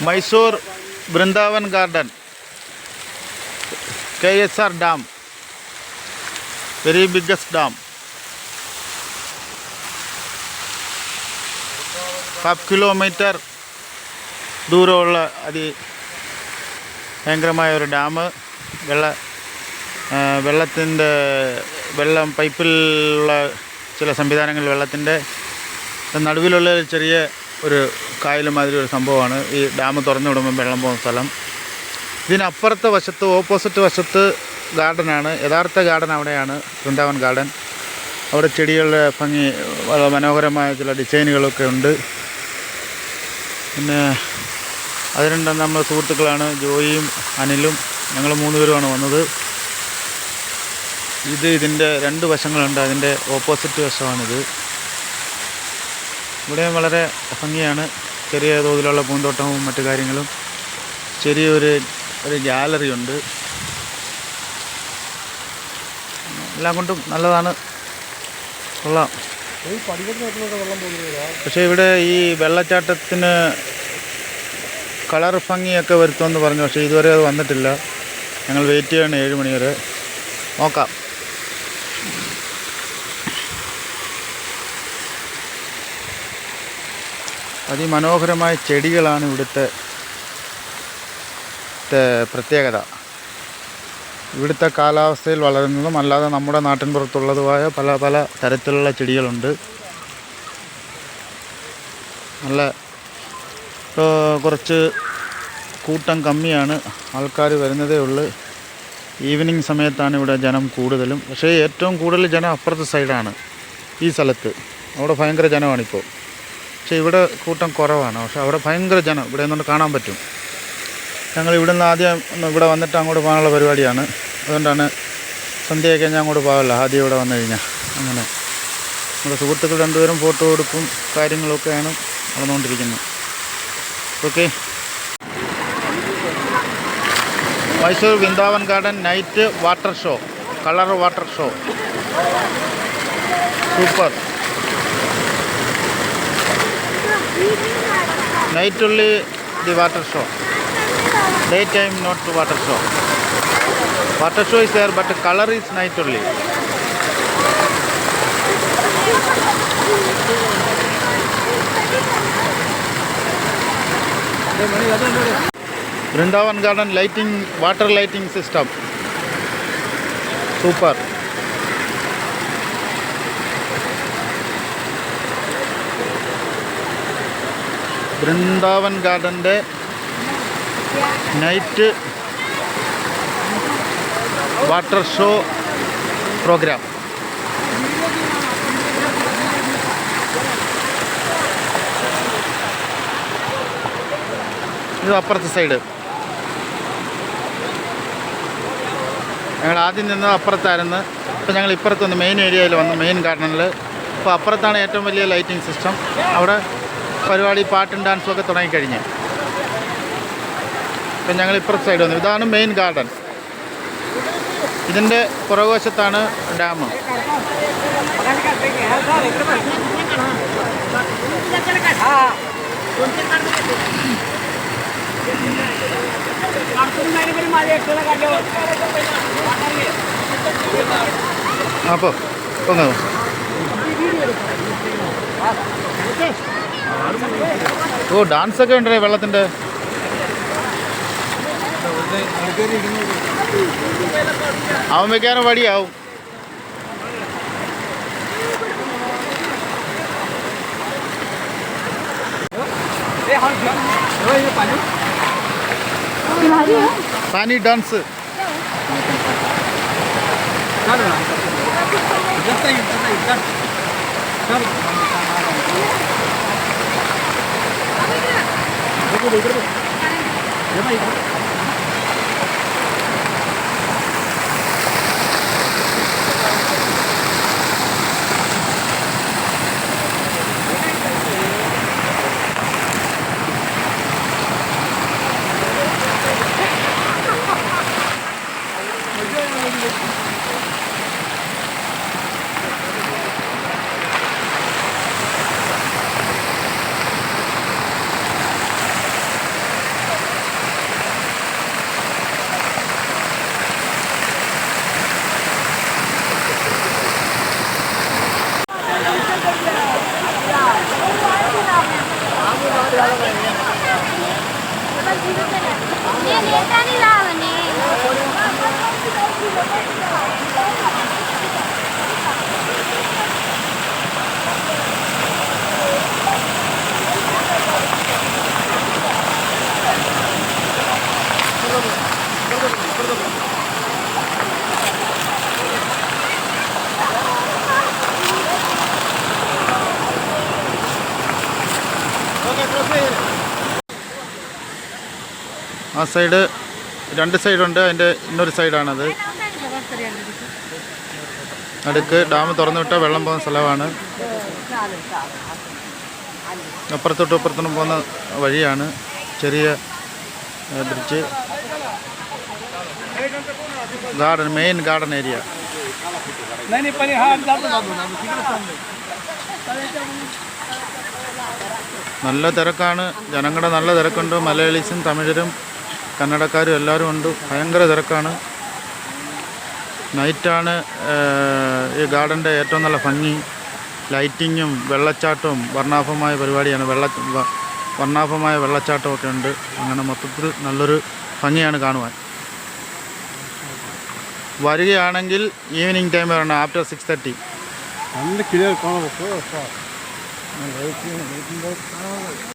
Mysore Vrindavan Garden, KSR Dam, very biggest dam. 5 kilometer ദൂരമുള്ള ഭയങ്കരമായ ഒരു ഡാം. വെള്ളം പൈപ്പിലുള്ള ചില സംവിധാനങ്ങൾ വെള്ളത്തിൻ്റെ നടുവിലുള്ള ചെറിയ ഒരു കായൽ മാതിരി ഒരു സംഭവമാണ് ഈ ഡാം തുറന്നു വിടുമ്പോൾ വെള്ളം പോകുന്ന സ്ഥലം. ഇതിനപ്പുറത്തെ വശത്ത് ഓപ്പോസിറ്റ് വശത്ത് ഗാർഡനാണ്. യഥാർത്ഥ ഗാർഡൻ അവിടെയാണ്, വൃന്ദാവൻ ഗാർഡൻ. അവിടെ ചെടികളുടെ ഭംഗി, വളരെ മനോഹരമായ ചില ഡിസൈനുകളൊക്കെ ഉണ്ട്. പിന്നെ അതിനുണ്ട് നമ്മൾ സുഹൃത്തുക്കളാണ് ജോയിയും അനിലും, ഞങ്ങൾ 3 പേരുമാണ് വന്നത്. ഇതിൻ്റെ 2 വശങ്ങളുണ്ട്, അതിൻ്റെ ഓപ്പോസിറ്റ് വശമാണിത്. ഇവിടെയും വളരെ ഭംഗിയാണ്, ചെറിയ തോതിലുള്ള പൂന്തോട്ടവും മറ്റു കാര്യങ്ങളും. ചെറിയൊരു ഗാലറി ഉണ്ട്. എല്ലാം കൊണ്ടും നല്ലതാണ്, കൊള്ളാം. പക്ഷേ ഇവിടെ ഈ വെള്ളച്ചാട്ടത്തിന് കളർ ഭംഗിയൊക്കെ വരുത്തുമെന്ന് പറഞ്ഞു, പക്ഷേ ഇതുവരെ അത് വന്നിട്ടില്ല. ഞങ്ങൾ വെയിറ്റ് ചെയ്യണം 7 മണി വരെ. നോക്കാം. അതിമനോഹരമായ ചെടികളാണ് ഇവിടുത്തെ പ്രത്യേകത. ഇവിടുത്തെ കാലാവസ്ഥയിൽ വളരുന്നതും അല്ലാതെ നമ്മുടെ നാട്ടിൻ പുറത്തുള്ളതുമായ പല പല തരത്തിലുള്ള ചെടികളുണ്ട്. നല്ല കുറച്ച് കൂട്ടം കമ്മിയാണ്, ആൾക്കാർ വരുന്നതേ ഉള്ളൂ. ഈവനിങ് സമയത്താണ് ഇവിടെ ജനം കൂടുതലും. പക്ഷേ ഏറ്റവും കൂടുതൽ ജനം അപ്പുറത്തെ സൈഡാണ്, ഈ സ്ഥലത്ത്. അവിടെ ഭയങ്കര ജനമാണിപ്പോൾ. പക്ഷേ ഇവിടെ കൂട്ടം കുറവാണ്, പക്ഷേ അവിടെ ഭയങ്കര ജനം. ഇവിടെ നിന്നുകൊണ്ട് കാണാൻ പറ്റും. ഞങ്ങൾ ഇവിടെ നിന്ന് ആദ്യം ഇവിടെ വന്നിട്ട് അങ്ങോട്ട് പോകാനുള്ള പരിപാടിയാണ്. അതുകൊണ്ടാണ് സന്ധ്യയൊക്കെ ഞാൻ അങ്ങോട്ട് പോകാമല്ലോ ആദ്യം ഇവിടെ വന്നു കഴിഞ്ഞാൽ. അങ്ങനെ നമ്മുടെ സുഹൃത്തുക്കൾ 2 പേരും ഫോട്ടോ എടുപ്പും കാര്യങ്ങളൊക്കെയാണ് നടന്നുകൊണ്ടിരിക്കുന്നത്. Okay. Mysore Vrindavan garden night water show, colour water show, super. Night only the water show, daytime not water show. Water show is there but color is night only. Vrindavan Garden lighting, water lighting system, super. Vrindavan ഗാർഡൻ്റെ night water show program. ഇത് അപ്പുറത്തെ side. ഞങ്ങൾ ആദ്യം നിന്നത് അപ്പുറത്തായിരുന്നു. ഇപ്പോൾ ഞങ്ങൾ ഇപ്പുറത്ത് വന്ന് മെയിൻ ഏരിയയിൽ വന്നു, മെയിൻ ഗാർഡനിൽ. അപ്പോൾ അപ്പുറത്താണ് ഏറ്റവും വലിയ ലൈറ്റിംഗ് സിസ്റ്റം. അവിടെ പരിപാടി, പാട്ടും ഡാൻസും ഒക്കെ തുടങ്ങിക്കഴിഞ്ഞ്. ഇപ്പം ഞങ്ങൾ ഇപ്പുറത്തെ സൈഡ് വന്നു. ഇതാണ് മെയിൻ ഗാർഡൻ. ഇതിൻ്റെ പുറകുവശത്താണ് ഡാം. അപ്പോൾ പൊങ്ങോ. ഓ, ഡാൻസൊക്കെ ഉണ്ടല്ലേ വെള്ളത്തിൻ്റെ. അവൻ വെക്കാനും വടിയാവും. പാനി ഡാൻസ്. ആ സൈഡ് 2 സൈഡുണ്ട്. അതിൻ്റെ ഇന്നൊരു സൈഡാണത്. അടുക്ക് ഡാം തുറന്നു വിട്ടാൽ വെള്ളം പോകുന്ന സ്ഥലമാണ്. അപ്പുറത്തോട്ടും അപ്പുറത്തോട്ടും പോകുന്ന വഴിയാണ്. ചെറിയ bridge. Garden, main garden area. നല്ല തിരക്കാണ്. ജനങ്ങളുടെ നല്ല തിരക്കുണ്ട്. മലയാളീസും തമിഴരും കന്നഡക്കാരും എല്ലാവരും ഉണ്ട്. ഭയങ്കര തിരക്കാണ്. നൈറ്റാണ് ഈ ഗാർഡൻ്റെ ഏറ്റവും നല്ല ഭംഗി. ലൈറ്റിങ്ങും വെള്ളച്ചാട്ടവും വർണ്ണാഭമായ പരിപാടിയാണ്. വർണ്ണാഭമായ വെള്ളച്ചാട്ടമൊക്കെ ഉണ്ട്. അങ്ങനെ മൊത്തത്തിൽ നല്ലൊരു ഭംഗിയാണ് കാണുവാൻ. വരികയാണെങ്കിൽ ഈവനിങ് ടൈം വരണം. ആഫ്റ്റർ 6:30. നല്ല ക്ലിയർ കാണാൻ